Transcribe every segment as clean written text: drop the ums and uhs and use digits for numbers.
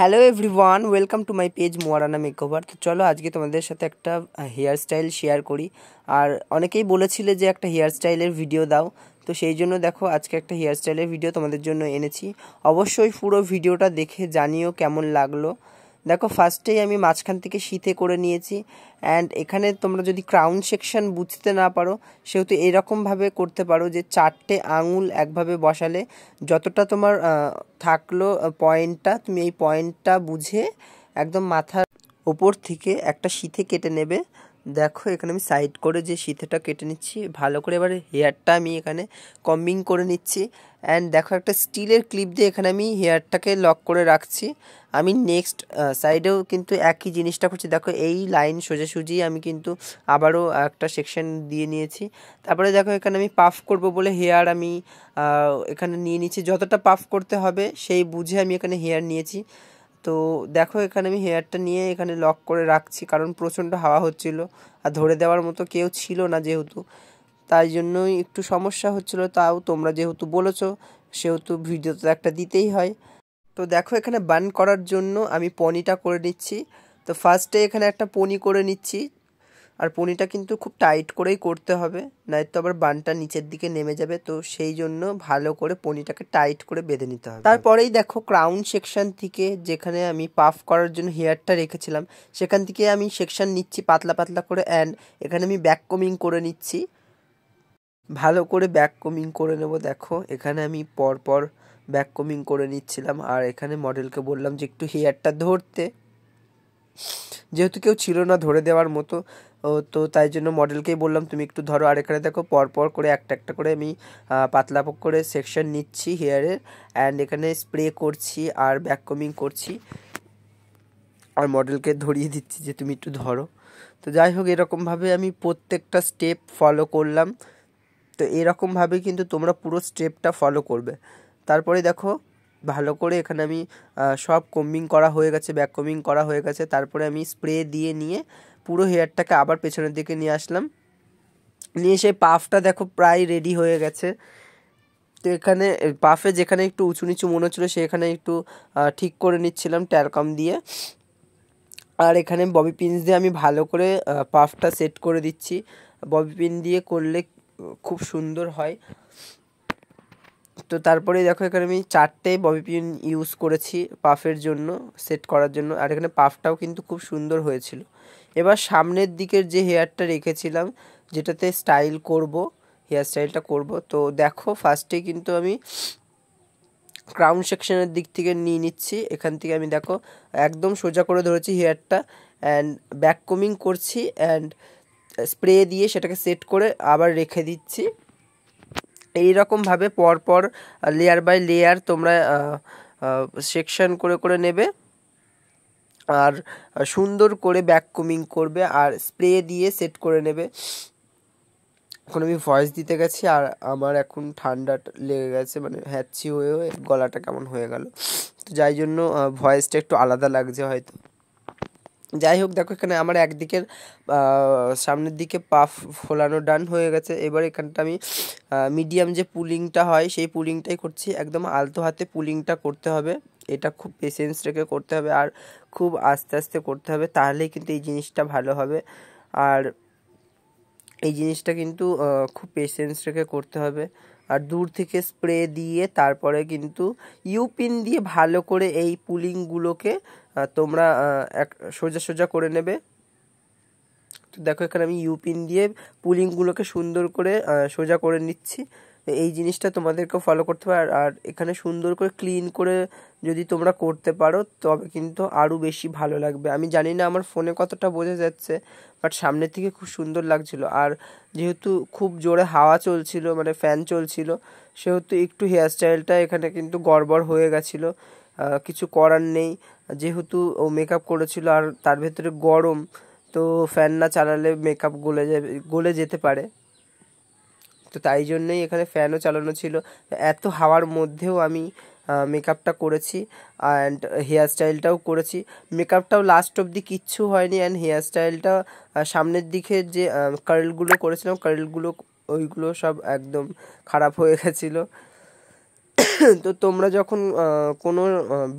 Hello everyone, welcome to my page মোয়ারানা makeover. তো চলো আজকে তোমাদের সাথে একটা হেয়ার স্টাইল শেয়ার করি। আর অনেকেই বলেছিলে যে একটা হেয়ার স্টাইলের ভিডিও দাও, তো সেই জন্য দেখো আজকে একটা হেয়ার স্টাইলের ভিডিও তোমাদের জন্য এনেছি। অবশ্যই পুরো ভিডিওটা দেখে জানিও কেমন লাগলো। দেখো ফার্স্টেই আমি মাঝখান থেকে শীতে করে নিয়েছি। অ্যান্ড এখানে তোমরা যদি ক্রাউন সেকশন বুঝতে না পারো সেহেতু এরকমভাবে করতে পারো যে 4টে আঙুল একভাবে বসালে যতটা তোমার থাকলো পয়েন্টটা, তুমি এই পয়েন্টটা বুঝে একদম মাথার ওপর থেকে একটা শীতে কেটে নেবে। দেখো এখানে আমি সাইড করে যে শীতেটা কেটে নিচ্ছি ভালো করে। এবারে হেয়ারটা আমি এখানে কম্বিং করে নিচ্ছি। অ্যান্ড দেখো একটা স্টিলের ক্লিপ দিয়ে এখানে আমি হেয়ারটাকে লক করে রাখছি। আমি নেক্সট সাইডেও কিন্তু একই জিনিসটা করছি। দেখো এই লাইন সোজাসুজি আমি কিন্তু আবারও একটা সেকশন দিয়ে নিয়েছি। তারপরে দেখো এখানে আমি পাফ করব বলে হেয়ার আমি এখানে নিয়ে নিচ্ছি। যতটা পাফ করতে হবে সেই বুঝে আমি এখানে হেয়ার নিয়েছি। তো দেখো এখানে আমি হেয়ারটা নিয়ে এখানে লক করে রাখছি, কারণ প্রচণ্ড হাওয়া হচ্ছিল আর ধরে দেওয়ার মতো কেউ ছিল না যেহেতু, তাই জন্যই একটু সমস্যা হচ্ছিলো। তাও তোমরা যেহেতু বলেছো সেহেতু ভিডিও তো একটা দিতেই হয়। তো দেখো এখানে বান করার জন্য আমি পনিটা করে নিচ্ছি। তো ফার্স্টে এখানে একটা পনি করে নিচ্ছি, আর পনিটা কিন্তু খুব টাইট করেই করতে হবে, নয়তো আবার বানটা নিচের দিকে নেমে যাবে। তো সেই জন্য ভালো করে পনিটাকে টাইট করে বেঁধে নিতে হবে। তারপরেই দেখো ক্রাউন সেকশন থেকে যেখানে আমি পাফ করার জন্য হেয়ারটা রেখেছিলাম সেখান থেকে আমি সেকশন নিচ্ছি পাতলা পাতলা করে। অ্যান্ড এখানে আমি ব্যাক কমিং করে নিচ্ছি, ভালো করে ব্যাক কমিং করে নেব। দেখো এখানে আমি পরপর ব্যাক কমিং করে নিচ্ছিলাম, আর এখানে মডেলকে বললাম যে একটু হেয়ারটা ধরতে, যেহেতু কেউ ছিল না ধরে দেওয়ার মতো। তো তাই জন্য মডেলকেই বললাম তুমি একটু ধরো। আর এখানে দেখো পরপর করে একটা একটা করে আমি পাতলা করে সেকশন নিচ্ছি হেয়ারের। অ্যান্ড এখানে স্প্রে করছি আর ব্যাক কমিং করছি, আর মডেলকে ধরিয়ে দিচ্ছি যে তুমি একটু ধরো। তো যাই হোক এরকমভাবে আমি প্রত্যেকটা স্টেপ ফলো করলাম। তো এরকমভাবে কিন্তু তোমরা পুরো স্টেপটা ফলো করবে। তারপরে দেখো ভালো করে এখানে আমি সব কম্বিং করা হয়ে গেছে, ব্যাক কম্বিং করা হয়ে গেছে। তারপরে আমি স্প্রে দিয়ে নিয়ে পুরো হেয়ারটাকে আবার পেছনের দিকে নিয়ে আসলাম। নিয়ে সেই পাফটা দেখো প্রায় রেডি হয়ে গেছে। তো এখানে পাফে যেখানে একটু উঁচু নিচু মনে হচ্ছিলো সেখানে একটু ঠিক করে নিচ্ছিলাম ট্যারকাম দিয়ে। আর এখানে ববি পিনস দিয়ে আমি ভালো করে পাফটা সেট করে দিচ্ছি। ববি পিন দিয়ে করলে খুব সুন্দর হয়। তো তারপরে দেখো এখানে আমি 4টে ববি পিন ইউজ করেছি পাফের জন্য, সেট করার জন্য। আর এখানে পাফটাও কিন্তু খুব সুন্দর হয়েছিল। এবার সামনের দিকের যে হেয়ারটা রেখেছিলাম যেটাতে স্টাইল করব, হেয়ার স্টাইলটা করব, তো দেখো ফার্স্টে কিন্তু আমি ক্রাউন সেকশনের দিক থেকে নিয়ে নিচ্ছি। এখান থেকে আমি দেখো একদম সোজা করে ধরেছি হেয়ারটা, অ্যান্ড ব্যাক কমিং করছি অ্যান্ড স্প্রে দিয়ে সেটাকে সেট করে আবার রেখে দিচ্ছি। এইরকমভাবে পরপর লেয়ার বাই লেয়ার তোমরা সেকশন করে করে নেবে আর সুন্দর করে ব্যাক কমিং করবে আর স্প্রে দিয়ে সেট করে নেবে। এখন আমি ভয়েস দিতে গেছি আর আমার এখন ঠান্ডা লেগে গেছে, মানে হ্যাচি হয়ে হয়ে গলাটা কেমন হয়ে গেল, তো যাই জন্য ভয়েসটা একটু আলাদা লাগছে হয়তো। যাই হোক দেখো এখানে আমার একদিকের সামনের দিকে পাফ ফোলানো ডান হয়ে গেছে। এবার এখানটা আমি মিডিয়াম যে পুলিংটা হয় সেই পুলিংটাই করছি। একদম আলতো হাতে পুলিংটা করতে হবে, এটা খুব পেশেন্স রেখে করতে হবে আর খুব আস্তে আস্তে করতে হবে, তাহলেই কিন্তু এই জিনিসটা ভালো হবে। আর এই জিনিসটা কিন্তু খুব পেশেন্স রেখে করতে হবে। আর দূর থেকে স্প্রে দিয়ে তারপরে কিন্তু ইউপিন দিয়ে ভালো করে এই পুলিংগুলোকে তোমরা সোজা সোজা করে নেবে। তো দেখো এখানে আমি ইউপিন দিয়ে পুলিংগুলোকে সুন্দর করে সোজা করে নিচ্ছি। এই জিনিসটা তোমাদেরকেও ফলো করতে হবে। আর এখানে সুন্দর করে ক্লিন করে যদি তোমরা করতে পারো তবে কিন্তু আরও বেশি ভালো লাগবে। আমি জানি না আমার ফোনে কতটা বোঝা যাচ্ছে, বাট সামনের থেকে খুব সুন্দর লাগছিল। আর যেহেতু খুব জোরে হাওয়া চলছিল, মানে ফ্যান চলছিল, সেহেতু একটু হেয়ার স্টাইলটা এখানে কিন্তু গড়বড় হয়ে গেছিলো। কিছু করার নেই, যেহেতু ও মেকআপ করেছিল আর তার ভেতরে গরম, তো ফ্যান না চালালে মেকআপ গলে যেতে পারে। তো তাই জন্যই এখানে ফ্যানও চালানো ছিল। এত হাওয়ার মধ্যেও আমি মেকআপটা করেছি অ্যান্ড হেয়ার স্টাইলটাও করেছি। মেকআপটাও লাস্ট অবধি কিচ্ছু হয়নি। অ্যান্ড হেয়ার স্টাইলটা সামনের দিকে যে কার্লগুলো করেছিলাম, কার্লগুলো ওইগুলো সব একদম খারাপ হয়ে গেছিলো। তো তোমরা যখন কোনো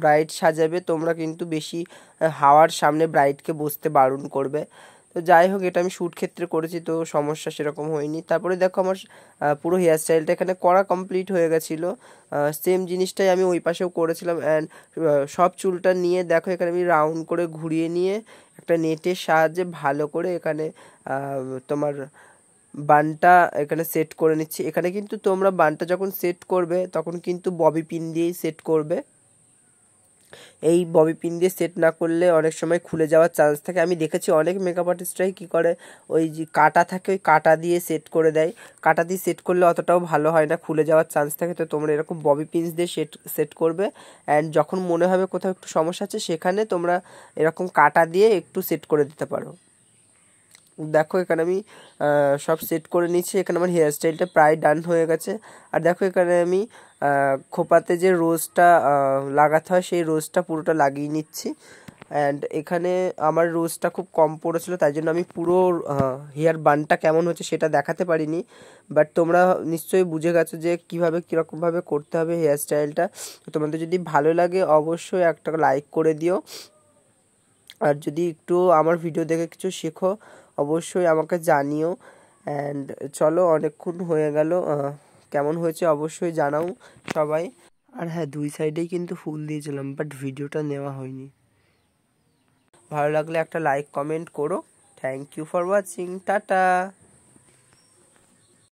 ব্রাইড সাজাবে তোমরা কিন্তু বেশি হাওয়ার সামনে ব্রাইডকে বসতে বারণ করবে। তো যাই হোক, এটা আমি শ্যুট ক্ষেত্রে করেছি, তো সমস্যা সেরকম হয়নি। তারপরে দেখো আমার পুরো হেয়ার স্টাইলটা এখানে করা কমপ্লিট হয়ে গেছিলো। সেম জিনিসটাই আমি ওই পাশেও করেছিলাম। অ্যান্ড সব চুলটা নিয়ে দেখো এখানে আমি রাউন্ড করে ঘুরিয়ে নিয়ে একটা নেটের সাহায্যে ভালো করে এখানে তোমার বানটা এখানে সেট করে নিচ্ছি। এখানে কিন্তু তোমরা বানটা যখন সেট করবে তখন কিন্তু ববি পিন দিয়েই সেট করবে। এই ববি পিন দিয়ে সেট না করলে অনেক সময় খুলে যাওয়ার চান্স থাকে। আমি দেখেছি অনেক মেকআপ আর্টিস্টরাই কী করে, ওই যে কাটা থাকে ওই কাটা দিয়ে সেট করে দেয়। কাটা দিয়ে সেট করলে অতটাও ভালো হয় না, খুলে যাওয়ার চান্স থাকে। তো তোমরা এরকম ববি পিনস দিয়ে সেট করবে। অ্যান্ড যখন মনে হবে কোথাও একটু সমস্যা আছে সেখানে তোমরা এরকম কাটা দিয়ে একটু সেট করে দিতে পারো। দেখো এখানে আমি সব সেট করে নিচ্ছি। এখানে আমার হেয়ার স্টাইলটা প্রায় ডান হয়ে গেছে। আর দেখো এখানে আমি খোপাতে যে রোজটা লাগাতে হয় সেই রোজটা পুরোটা লাগিয়ে নিচ্ছি। অ্যান্ড এখানে আমার রোজটা খুব কম পড়েছিল, তাই জন্য আমি পুরো হেয়ার বানটা কেমন হচ্ছে সেটা দেখাতে পারিনি। বাট তোমরা নিশ্চয়ই বুঝে গেছো যে কীভাবে কীরকমভাবে করতে হবে হেয়ার স্টাইলটা। তো তোমাদের যদি ভালো লাগে অবশ্যই একটা লাইক করে দিও। আর যদি একটু আমার ভিডিও দেখে কিছু শেখো অবশ্যই আমাকে জানিও। অ্যান্ড চলো, অনেকক্ষণ হয়ে গেল, কেমন হয়েছে অবশ্যই জানাও সবাই। আর হ্যাঁ, দুই সাইডেই কিন্তু ফুল দিয়েছিলাম, বাট ভিডিওটা নেওয়া হয়নি। ভালো লাগলে একটা লাইক কমেন্ট করো। Thank you for watching, tata.